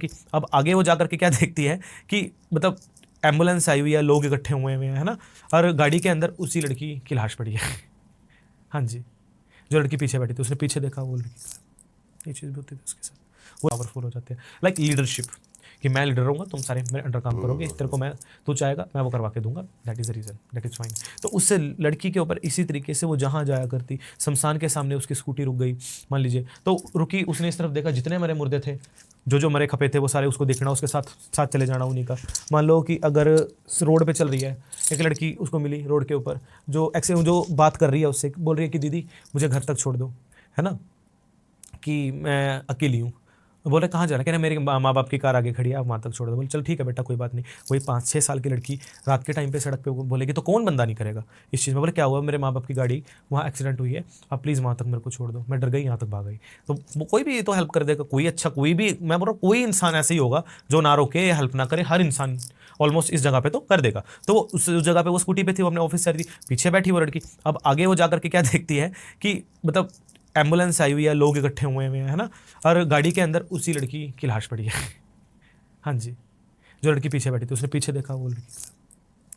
कि अब आगे वो जाकर के क्या देखती है कि मतलब एम्बुलेंस आई हुई है, लोग इकट्ठे हुए हुए हैं, है ना, और गाड़ी के अंदर उसी लड़की की लाश पड़ी है। हाँ जी, जो लड़की पीछे बैठी थी, उसने पीछे देखा, वो लड़की, ये चीज़ भी होती थी उसके साथ। वो पावरफुल हो जाते हैं, लाइक लीडरशिप, कि मैं लीडर रहूँगा, तुम सारे मेरे अंडर काम करोगे, तेरे को मैं, तू चाहेगा मैं वो करवा के दूंगा, that is the reason, that is fine. तो उससे लड़की के ऊपर इसी तरीके से वो जहाँ जाया करती, शमशान के सामने उसकी स्कूटी रुक गई, मान लीजिए, तो रुकी, उसने इस तरफ देखा, जितने मरे मुर्दे थे, जो मरे खपे थे, वो सारे उसको देखना, उसके साथ साथ चले जाना उन्हीं का। मान लो कि अगर रोड पे चल रही है, एक लड़की उसको मिली रोड के ऊपर, जो बात कर रही है उससे, बोल रही है कि दीदी मुझे घर तक छोड़ दो, है ना, कि मैं अकेली हूँ। बोले कहाँ जा रहा है, कह रहे मेरे माँ बाप की कार आगे खड़ी है, आप वहाँ तक छोड़ दो। बोले चल ठीक है बेटा, कोई बात नहीं। वही 5-6 साल की लड़की रात के टाइम पे सड़क पे बोलेगी तो कौन बंदा नहीं करेगा इस चीज़ में। बोले क्या हुआ, मेरे माँ बाप की गाड़ी वहाँ एक्सीडेंट हुई है, आप प्लीज़ वहाँ तक मेरे को छोड़ दो, मैं डर गई, यहाँ तक भाग गई। तो वो कोई भी तो हेल्प कर देगा, कोई अच्छा, कोई भी, मैं बोल रहा हूँ कोई इंसान ऐसे ही होगा जो ना रोके या हेल्प ना करे, हर इंसान ऑलमोस्ट इस जगह पे तो कर देगा। तो वो उस जगह पे वो स्कूटी पे थी, वो अपने ऑफिस से आ रही थी, पीछे बैठी वो लड़की। अब आगे वो जाकर के क्या देखती है कि मतलब एम्बुलेंस आई हुई है, लोग इकट्ठे हुए हुए हैं, है ना, और गाड़ी के अंदर उसी लड़की की लाश पड़ी है। हाँ जी, जो लड़की पीछे बैठी थी, उसने पीछे देखा, वो लड़की,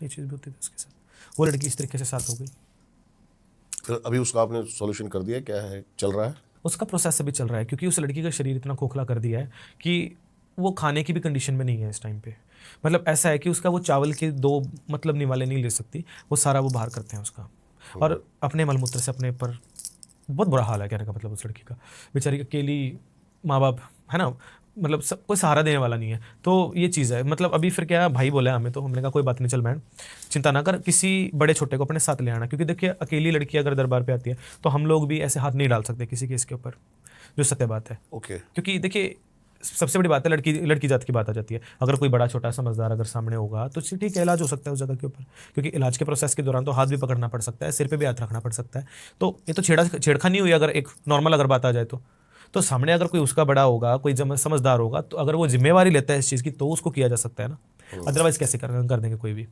ये चीज़ भी होती थी उसके साथ। वो लड़की इस तरीके से साथ हो गई। फिर अभी उसका आपने सॉल्यूशन कर दिया, क्या है, चल रहा है? उसका प्रोसेस अभी चल रहा है, क्योंकि उस लड़की का शरीर इतना खोखला कर दिया है कि वो खाने की भी कंडीशन में नहीं है इस टाइम पे। मतलब ऐसा है कि उसका वो चावल के 2 मतलब निवाले नहीं ले सकती, वो सारा वो बाहर करते हैं उसका, और अपने मलमूत्र से अपने पर बहुत बुरा हाल है, कहने का मतलब उस लड़की का। बेचारी अकेली, माँ बाप, है ना, मतलब सब कोई सहारा देने वाला नहीं है। तो ये चीज़ है, मतलब अभी फिर क्या, भाई बोला हमें, तो हमने कहा कोई बात नहीं, चल बहन चिंता ना कर, किसी बड़े छोटे को अपने साथ ले आना, क्योंकि देखिए अकेली लड़की अगर दरबार पे आती है तो हम लोग भी ऐसे हाथ नहीं डाल सकते किसी केस के ऊपर, जो सत्य बात है। ओके। क्योंकि देखिए सबसे बड़ी बात है, लड़की जात की बात आ जाती है। अगर कोई बड़ा छोटा समझदार अगर सामने होगा तो ठीक है, इलाज हो सकता है उस जगह के ऊपर, क्योंकि इलाज के प्रोसेस के दौरान तो हाथ भी पकड़ना पड़ सकता है, सिर पे भी हाथ रखना पड़ सकता है। तो ये तो छेड़खानी हुई, अगर एक नॉर्मल अगर बात आ जाए तो सामने अगर कोई उसका बड़ा होगा, कोई समझदार होगा, तो अगर वो जिम्मेवारी लेता है इस चीज़ की, तो उसको किया जा सकता है ना, अदरवाइज कैसे कर देंगे कोई भी।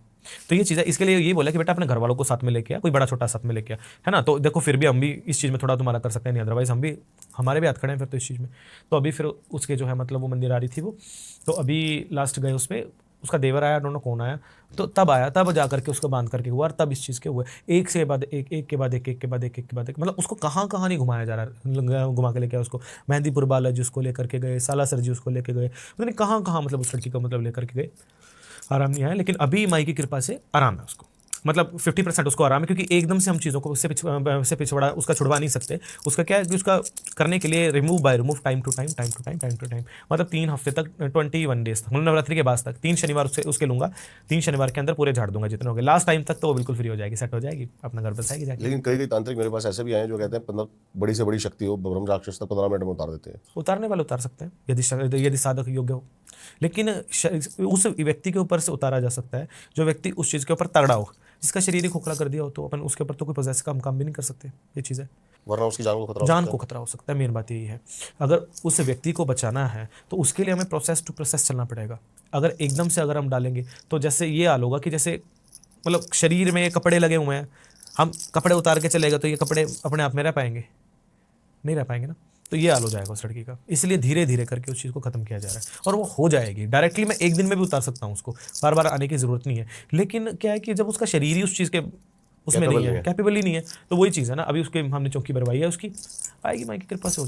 तो ये चीज़ है, इसके लिए ये बोला कि बेटा अपने घर वालों को साथ में लेके आ, कोई बड़ा छोटा साथ में लेके आ, है ना। तो देखो फिर भी हम भी इस चीज़ में थोड़ा तुम्हारा कर सकते हैं, नहीं अदरवाइज हमारे भी हाथ खड़े हैं फिर तो इस चीज़ में। तो अभी फिर उसके जो है मतलब वो मंदिर आ रही थी वो, तो अभी लास्ट गए उसमें, उसका देवर आया, डोंट नो कौन आया, तो तब जा करके उसको बांध करके हुआ, और तब इस चीज़ के हुए, एक से बाद एक, एक के बाद एक, एक के बाद एक, एक के बाद एक, मतलब उसको कहाँ कहाँ नहीं घुमाया जा रहा, घुमा के लेके आया उसको। मेहंदीपुर बालाजी उसको लेकर के गए, सालासर जी उसको लेके गए, मतलब कहाँ कहाँ मतलब उस लड़की को मतलब लेकर के गए, आराम नहीं आया। लेकिन अभी माई की कृपा से आराम है उसको, मतलब 50% उसको आराम है, क्योंकि एकदम से हम चीज़ों को उससे पिछड़ा उसका छुड़वा नहीं सकते। उसका क्या है कि उसका करने के लिए remove by remove, time to time, time to time, time to time, मतलब 3 हफ्ते तक, 21 डेज तक, मतलब नवरात्रि के बाद तक 3 शनिवार उसके लूँगा, 3 शनिवार के अंदर पूरे झाड़ दूंगा जितने हो गए, लास्ट टाइम तक तो वो बिल्कुल फ्री हो जाएगी, सेट हो जाएगी, अपना घर बसाएगी जाके। लेकिन कई तांत्रिक मेरे पास ऐसे भी आए हैं जो कहते हैं 15 बड़ी से बड़ी शक्ति हो, ब्रह्म राक्षस तक 15 मिनट में उतार देते हैं। उतारने वाले उतार सकते हैं, यदि साधक योग्य हो, लेकिन उस व्यक्ति के ऊपर से उतारा जा सकता है जो व्यक्ति उस चीज़ के ऊपर तगड़ा हो, जिसका शरीर ही खोखला कर दिया हो, तो अपन उसके ऊपर तो कोई पोजेस काम भी नहीं कर सकते। ये चीज़ है, वरना उसकी जान को खतरा हो जान सकता को खतरा हो सकता है। मेन बात यही है, अगर उस व्यक्ति को बचाना है तो उसके लिए हमें प्रोसेस टू प्रोसेस चलना पड़ेगा। अगर एकदम से अगर हम डालेंगे तो जैसे ये हाल होगा कि जैसे मतलब शरीर में कपड़े लगे हुए हैं, हम कपड़े उतार के चलेगा तो ये कपड़े अपने आप में रह पाएंगे, नहीं रह पाएंगे ना। तो ये हाल हो जाएगा उस लड़की का, इसलिए धीरे धीरे करके उस चीज़ को खत्म किया जा रहा है, और वो हो जाएगी डायरेक्टली। मैं एक दिन में भी उतार सकता हूँ उसको, बार बार आने की ज़रूरत नहीं है। लेकिन क्या है कि जब उसका शरीर ही उस चीज़ के उसमें नहीं है, कैपेबल ही नहीं है, तो वही चीज़ है ना। अभी उसके हमने चौकी भरवाई है, उसकी आएगी माई की कृपा से हो जाएगी।